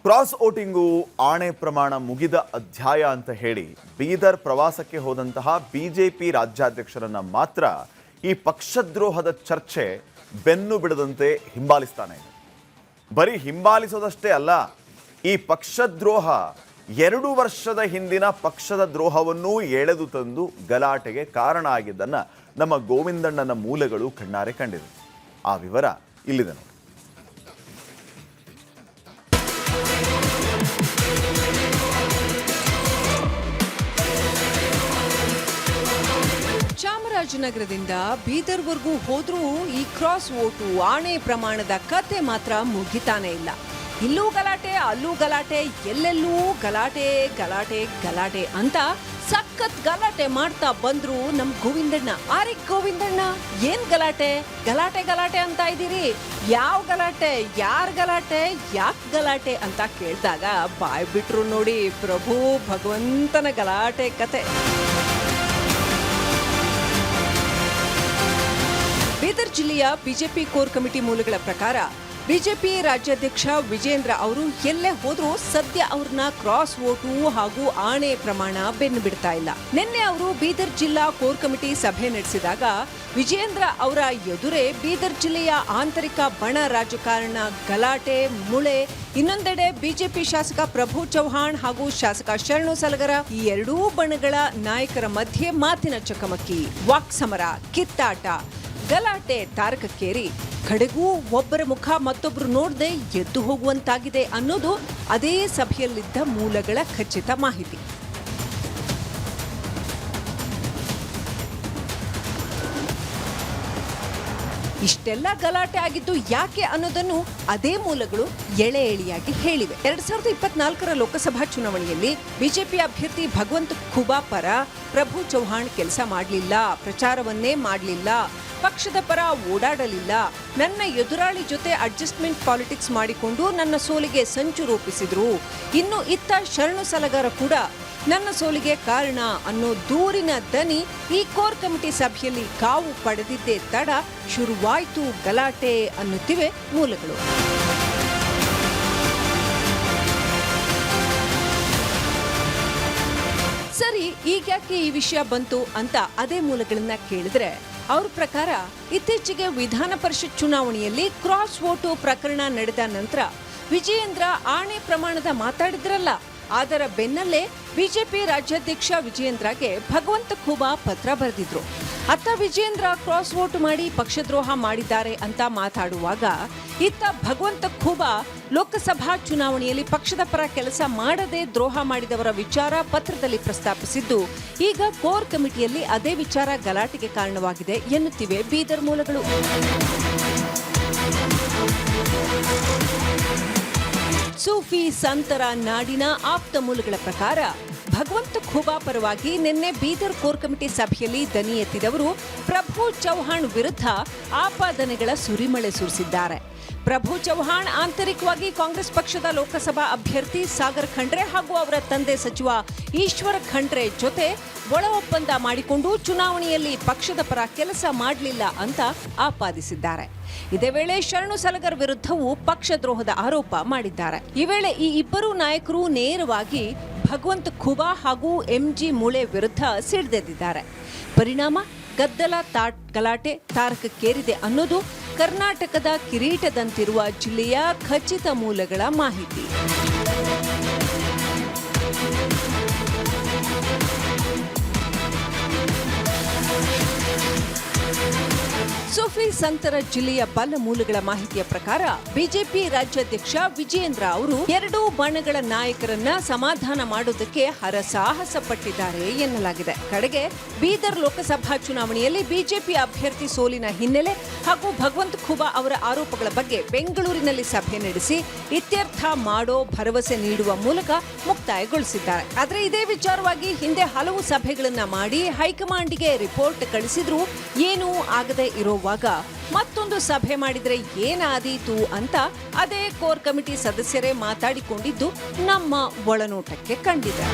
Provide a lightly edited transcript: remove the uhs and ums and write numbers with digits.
Cross voting ಆಣೆ ಪ್ರಮಾಣ ಮುಗಿದ ಅಧ್ಯಾಯ ಅಂತ ಹೇಳಿ ಬೀದರ್ ಪ್ರವಾಸಕ್ಕೆ ಹೋದಂತಹ ಬಿಜೆಪಿ ರಾಜ್ಯಾಧ್ಯಕ್ಷರನ್ನ ಮಾತ್ರ ಈ ಪಕ್ಷದ್ರೋಹದ ಚರ್ಚೆ ಬೆನ್ನು ಬಿಡದಂತೆ ಹಿಂಬಾಲಿಸ್ತಾನೆ. ಬರೀ ಹಿಂಬಾಲಿಸೋದಷ್ಟೇ ಅಲ್ಲ, ಈ ಪಕ್ಷದ್ರೋಹ 2 ವರ್ಷದ ಹಿಂದಿನ ಪಕ್ಷದ ದ್ರೋಹವನ್ನೂ ಎಳೆದು ತಂದು ಗಲಾಟೆಗೆ ಕಾರಣ ಆಗಿದ್ದನ್ನ ನಮ್ಮ ಗೋವಿಂದಣ್ಣನ ಮೂಲಗಳು ಕಣ್ಣಾರೆ ಕಂಡಿದೆ. ಆ ವಿವರ ಇಲ್ಲಿದೆ ನೋಡಿ. ಚಾಮರಾಜನಗರದಿಂದ ಬೀದರ್ವರೆಗೂ ಹೋದ್ರೂ ಈ ಕ್ರಾಸ್ ವೋಟು ಆಣೆ ಪ್ರಮಾಣದ ಕತೆ ಮಾತ್ರ ಮುಗಿತಾನೆ ಇಲ್ಲ. ಇಲ್ಲೂ ಗಲಾಟೆ, ಅಲ್ಲೂ ಗಲಾಟೆ, ಎಲ್ಲೆಲ್ಲೂ ಗಲಾಟೆ ಗಲಾಟೆ ಗಲಾಟೆ ಅಂತ ಸಖತ್ ಗಲಾಟೆ ಮಾಡ್ತಾ ಬಂದ್ರು ನಮ್ ಗೋವಿಂದಣ್ಣ. ಗೋವಿಂದಣ್ಣ, ಏನ್ ಗಲಾಟೆ ಗಲಾಟೆ ಗಲಾಟೆ ಅಂತ ಇದ್ದೀರಿ? ಯಾವ ಗಲಾಟೆ, ಯಾರ್ ಗಲಾಟೆ, ಯಾಕ್ ಗಲಾಟೆ ಅಂತ ಕೇಳಿದಾಗ ಬಾಯ್ ಬಿಟ್ರು ನೋಡಿ ಪ್ರಭು ಭಗವಂತನ ಗಲಾಟೆ ಕತೆ. ಬೀದರ್ ಜಿಲ್ಲೆಯ ಬಿಜೆಪಿ ಕೋರ್ ಕಮಿಟಿ ಮೂಲಗಳ ಪ್ರಕಾರ ಬಿಜೆಪಿ ರಾಜ್ಯಾಧ್ಯಕ್ಷ ವಿಜೇಂದ್ರ ಅವರು ಎಲ್ಲೇ ಹೋದ್ರೂ ಸದ್ಯ ಅವ್ರನ್ನ ಕ್ರಾಸ್ ವೋಟು ಹಾಗೂ ಆಣೆ ಪ್ರಮಾಣ ಬೆನ್ನು ಬಿಡ್ತಾ ಇಲ್ಲ. ನಿನ್ನೆ ಅವರು ಬೀದರ್ ಜಿಲ್ಲಾ ಕೋರ್ ಕಮಿಟಿ ಸಭೆ ನಡೆಸಿದಾಗ ವಿಜೇಂದ್ರ ಅವರ ಎದುರೇ ಬೀದರ್ ಜಿಲ್ಲೆಯ ಆಂತರಿಕ ಬಣ ರಾಜಕಾರಣ ಗಲಾಟೆ ಮುಳೆ, ಇನ್ನೊಂದೆಡೆ ಬಿಜೆಪಿ ಶಾಸಕ ಪ್ರಭು ಚೌಹಾಣ್ ಹಾಗೂ ಶಾಸಕ ಶರಣು ಸಲಗರ ಈ ಎರಡೂ ಬಣಗಳ ನಾಯಕರ ಮಧ್ಯೆ ಮಾತಿನ ಚಕಮಕಿ, ವಾಕ್ಸಮರ, ಕಿತ್ತಾಟ, ಗಲಾಟೆ ತಾರಕಕ್ಕೇರಿ ಕಡೆಗೂ ಒಬ್ಬರ ಮುಖ ಮತ್ತೊಬ್ಬರು ನೋಡದೆ ಎದ್ದು ಹೋಗುವಂತಾಗಿದೆ ಅನ್ನೋದು ಅದೇ ಸಭೆಯಲ್ಲಿದ್ದ ಮೂಲಗಳ ಖಚಿತ ಮಾಹಿತಿ. ಇಷ್ಟೆಲ್ಲ ಗಲಾಟೆ ಆಗಿದ್ದು ಯಾಕೆ ಅನ್ನೋದನ್ನು ಅದೇ ಮೂಲಗಳು ಎಳೆ ಎಳೆಯಾಗಿ ಹೇಳಿವೆ. 2024ರ ಲೋಕಸಭಾ ಚುನಾವಣೆಯಲ್ಲಿ ಬಿಜೆಪಿ ಅಭ್ಯರ್ಥಿ ಭಗವಂತ ಖೂಬಾ ಪರ ಪ್ರಭು ಚೌಹಾಣ್ ಕೆಲಸ ಮಾಡಲಿಲ್ಲ, ಪ್ರಚಾರವನ್ನೇ ಮಾಡಲಿಲ್ಲ, ಪಕ್ಷದ ಪರ ಓಡಾಡಲಿಲ್ಲ, ನನ್ನ ಎದುರಾಳಿ ಜೊತೆ ಅಡ್ಜಸ್ಟ್ಮೆಂಟ್ ಪಾಲಿಟಿಕ್ಸ್ ಮಾಡಿಕೊಂಡು ನನ್ನ ಸೋಲಿಗೆ ಸಂಚು ರೂಪಿಸಿದ್ರು. ಇನ್ನು ಇತ್ತ ಶರಣು ಸಲಗರ ಕೂಡ ನನ್ನ ಸೋಲಿಗೆ ಕಾರಣ ಅನ್ನೋ ದೂರಿನ ದನಿ ಈ ಕೋರ್ ಕಮಿಟಿ ಸಭೆಯಲ್ಲಿ ಕಾವು ಪಡೆದಿದ್ದೇ ತಡ ಶುರುವಾಯ್ತು ಗಲಾಟೆ ಅನ್ನುತ್ತಿವೆ ಮೂಲಗಳು. ಸರಿ, ಈಗ್ಯಾಕೆ ಈ ವಿಷಯ ಬಂತು ಅಂತ ಅದೇ ಮೂಲಗಳನ್ನ ಕೇಳಿದ್ರೆ ಅವ್ರ ಪ್ರಕಾರ ಇತ್ತೀಚೆಗೆ ವಿಧಾನ ಪರಿಷತ್ ಚುನಾವಣೆಯಲ್ಲಿ ಕ್ರಾಸ್ ವೋಟು ಪ್ರಕರಣ ನಡೆದ ನಂತರ ವಿಜಯೇಂದ್ರ ಆಣೆ ಪ್ರಮಾಣದ ಮಾತಾಡಿದ್ರಲ್ಲ, ಅದರ ಬೆನ್ನಲ್ಲೇ ಬಿಜೆಪಿ ರಾಜ್ಯಾಧ್ಯಕ್ಷ ವಿಜಯೇಂದ್ರಗೆ ಭಗವಂತ ಖೂಬಾ ಪತ್ರ ಬರೆದಿದ್ರು. ಅತ್ತ ವಿಜಯೇಂದ್ರ ಕ್ರಾಸ್ ವೋಟ್ ಮಾಡಿ ಪಕ್ಷದ್ರೋಹ ಮಾಡಿದ್ದಾರೆ ಅಂತ ಮಾತಾಡುವಾಗ ಇತ್ತ ಭಗವಂತ ಖೂಬಾ ಲೋಕಸಭಾ ಚುನಾವಣೆಯಲ್ಲಿ ಪಕ್ಷದ ಪರ ಕೆಲಸ ಮಾಡದೆ ದ್ರೋಹ ಮಾಡಿದವರ ವಿಚಾರ ಪತ್ರದಲ್ಲಿ ಪ್ರಸ್ತಾಪಿಸಿದ್ದು ಈಗ ಕೋರ್ ಕಮಿಟಿಯಲ್ಲಿ ಅದೇ ವಿಚಾರ ಗಲಾಟೆಗೆ ಕಾರಣವಾಗಿದೆ ಎನ್ನುತ್ತಿವೆ ಬೀದರ್ ಮೂಲಗಳು. ಸೂಫಿ ಸಂತರ ನಾಡಿನ ಆಪ್ತ ಮೂಲಗಳ ಪ್ರಕಾರ ಭಗವಂತ ಖೂಬಾ ಪರವಾಗಿ ನಿನ್ನೆ ಬೀದರ್ ಕೋರ್ ಕಮಿಟಿ ಸಭೆಯಲ್ಲಿ ದನಿ ಎತ್ತಿದವರು ಪ್ರಭು ಚೌಹಾಣ್ ವಿರುದ್ಧ ಆಪಾದನೆಗಳ ಸುರಿಮಳೆ ಸುರಿಸಿದ್ದಾರೆ. ಪ್ರಭು ಚೌಹಾಣ್ ಆಂತರಿಕವಾಗಿ ಕಾಂಗ್ರೆಸ್ ಪಕ್ಷದ ಲೋಕಸಭಾ ಅಭ್ಯರ್ಥಿ ಸಾಗರ್ ಖಂಡ್ರೆ ಹಾಗೂ ಅವರ ತಂದೆ ಸಚಿವ ಈಶ್ವರ ಖಂಡ್ರೆ ಜೊತೆ ಒಳ ಒಪ್ಪಂದ ಮಾಡಿಕೊಂಡು ಚುನಾವಣೆಯಲ್ಲಿ ಪಕ್ಷದ ಪರ ಕೆಲಸ ಮಾಡಲಿಲ್ಲ ಅಂತ ಆಪಾದಿಸಿದ್ದಾರೆ. ಇದೇ ವೇಳೆ ಶರಣು ಸಲಗರ್ ವಿರುದ್ಧವೂ ಪಕ್ಷದ್ರೋಹದ ಆರೋಪ ಮಾಡಿದ್ದಾರೆ. ಈ ವೇಳೆ ಈ ಇಬ್ಬರು ನಾಯಕರು ನೇರವಾಗಿ ಭಗವಂತ ಖೂಬಾ ಹಾಗೂ ಎಂಜಿ ಮೂಳೆ ವಿರುದ್ಧ ಸಿಡಿದೆದ್ದಿದ್ದಾರೆ. ಪರಿಣಾಮ ಗದ್ದಲ ಗಲಾಟೆ ತಾರಕಕ್ಕೇರಿದೆ ಅನ್ನೋದು ಕರ್ನಾಟಕದ ಕಿರೀಟದಂತಿರುವ ಜಿಲ್ಲೆಯ ಖಚಿತ ಮೂಲಗಳ ಮಾಹಿತಿ. ಸೂಫಿ ಸಂತರ ಜಿಲ್ಲೆಯ ಬಲ್ಲ ಮೂಲಗಳ ಮಾಹಿತಿಯ ಪ್ರಕಾರ ಬಿಜೆಪಿ ರಾಜ್ಯಾಧ್ಯಕ್ಷ ವಿಜಯೇಂದ್ರ ಅವರು ಎರಡೂ ಬಣಗಳ ನಾಯಕರನ್ನ ಸಮಾಧಾನ ಮಾಡೋದಕ್ಕೆ ಹರಸಾಹಸ ಪಟ್ಟಿದ್ದಾರೆ ಎನ್ನಲಾಗಿದೆ. ಕಡೆಗೆ ಬೀದರ್ ಲೋಕಸಭಾ ಚುನಾವಣೆಯಲ್ಲಿ ಬಿಜೆಪಿ ಅಭ್ಯರ್ಥಿ ಸೋಲಿನ ಹಿನ್ನೆಲೆ ಹಾಗೂ ಭಗವಂತ ಖೂಬಾ ಅವರ ಆರೋಪಗಳ ಬಗ್ಗೆ ಬೆಂಗಳೂರಿನಲ್ಲಿ ಸಭೆ ನಡೆಸಿ ಇತ್ಯರ್ಥ ಮಾಡೋ ಭರವಸೆ ನೀಡುವ ಮೂಲಕ ಮುಕ್ತಾಯಗೊಳಿಸಿದ್ದಾರೆ. ಆದರೆ ಇದೇ ವಿಚಾರವಾಗಿ ಹಿಂದೆ ಹಲವು ಸಭೆಗಳನ್ನ ಮಾಡಿ ಹೈಕಮಾಂಡ್ಗೆ ರಿಪೋರ್ಟ್ ಕಳಿಸಿದ್ರು ಏನೂ ಆಗದೆ ಇರೋವಾಗ ಮತ್ತೊಂದು ಸಭೆ ಮಾಡಿದ್ರೆ ಏನಾದೀತು ಅಂತ ಅದೇ ಕೋರ್ ಕಮಿಟಿ ಸದಸ್ಯರೇ ಮಾತಾಡಿಕೊಂಡಿದ್ದು ನಮ್ಮ ಒಳನೋಟಕ್ಕೆ ಕಂಡಿದೆ.